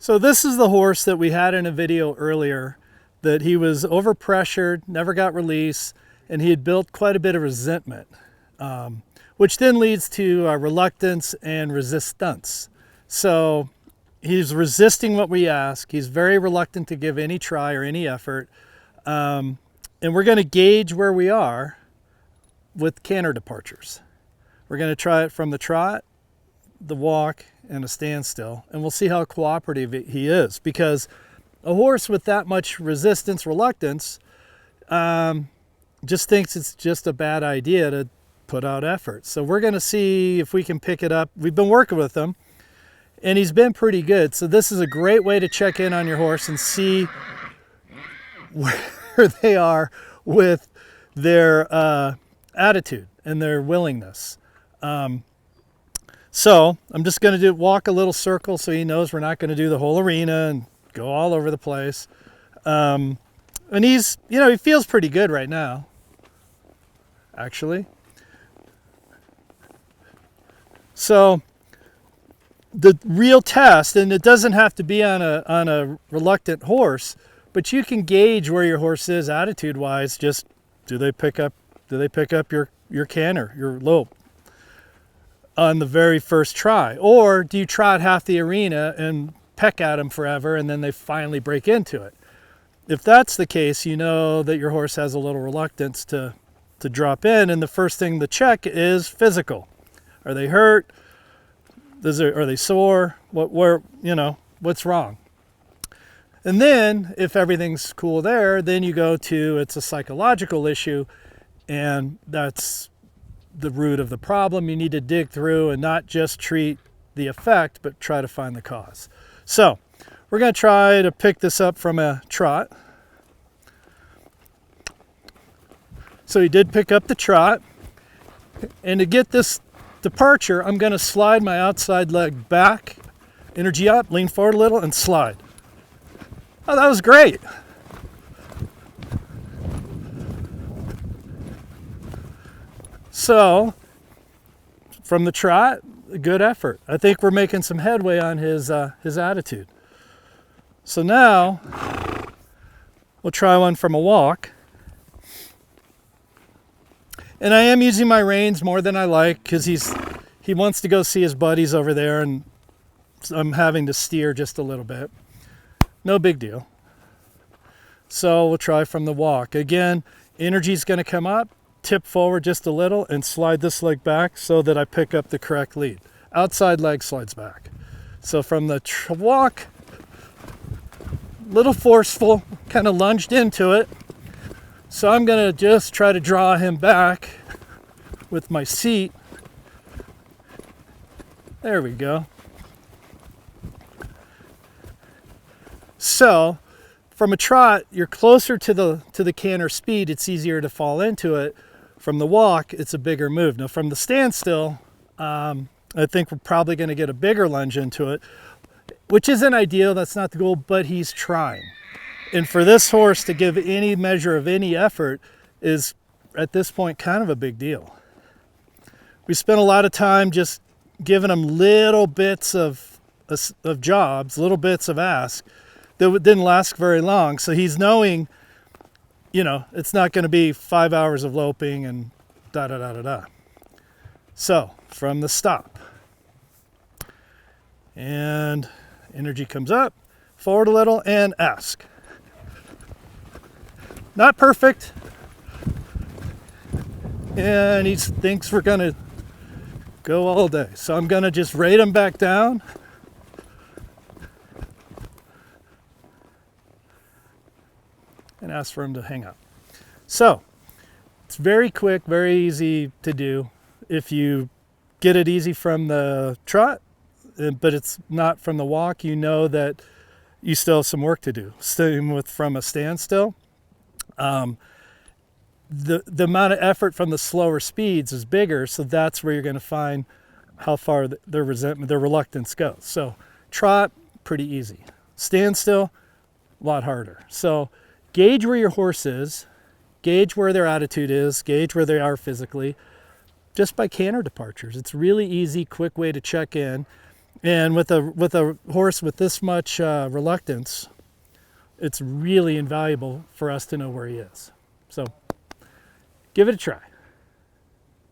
So this is the horse that we had in a video earlier, that he was overpressured, never got release, and he had built quite a bit of resentment, which then leads to reluctance and resistance. So he's resisting what we ask. He's very reluctant to give any try or any effort. And we're going to gauge where we are with canter departures. We're going to try it from the trot, the walk, and a standstill, and we'll see how cooperative he is, because a horse with that much resistance, reluctance, just thinks it's just a bad idea to put out effort. So we're going to see if we can pick it up. We've been working with him, and he's been pretty good. So this is a great way to check in on your horse and see where they are with their attitude and their willingness. So I'm just going to walk a little circle so he knows we're not going to do the whole arena and go all over the place. And he's, he feels pretty good right now, actually. So the real test, and it doesn't have to be on a reluctant horse, but you can gauge where your horse is attitude-wise. Just do they pick up your canter, your lope, on the very first try? Or do you trot half the arena and peck at them forever and then they finally break into it? If that's the case, you know that your horse has a little reluctance to drop in, and the first thing to check is physical. Are they hurt? Are they sore? What's wrong? And then if everything's cool there, then you go to, it's a psychological issue, and that's the root of the problem. You need to dig through and not just treat the effect, but try to find the cause. So we're going to try to pick this up from a trot. So he did pick up the trot, and to get this departure, I'm going to slide my outside leg back, energy up, lean forward a little, and slide. Oh, that was great. So, from the trot, good effort. I think we're making some headway on his attitude. So now, we'll try one from a walk. And I am using my reins more than I like, because he wants to go see his buddies over there, and I'm having to steer just a little bit. No big deal. So we'll try from the walk. Again, energy's going to come up, tip forward just a little, and slide this leg back so that I pick up the correct lead. Outside leg slides back. So from the walk, little forceful, kind of lunged into it. So I'm going to just try to draw him back with my seat. There we go. So from a trot, you're closer to the canter speed. It's easier to fall into it. From the walk, it's a bigger move. Now from the standstill, I think we're probably going to get a bigger lunge into it, which isn't ideal. That's not the goal, but he's trying. And for this horse to give any measure of any effort is, at this point, kind of a big deal. We spent a lot of time just giving him little bits of jobs, little bits of ask that didn't last very long. So he's knowing, it's not going to be 5 hours of loping and da-da-da-da-da. So from the stop. And energy comes up, forward a little, and ask. Not perfect, and he thinks we're going to go all day. So I'm going to just rate him back down. And ask for him to hang up. So it's very quick, very easy to do. If you get it easy from the trot, but it's not from the walk, you know that you still have some work to do. Same with from a standstill. The amount of effort from the slower speeds is bigger, so that's where you're going to find how far their reluctance goes. So trot, pretty easy. Standstill, a lot harder. So gauge where your horse is, gauge where their attitude is, gauge where they are physically, just by canter departures. It's really easy, quick way to check in. And with a horse with this much reluctance, it's really invaluable for us to know where he is. So give it a try.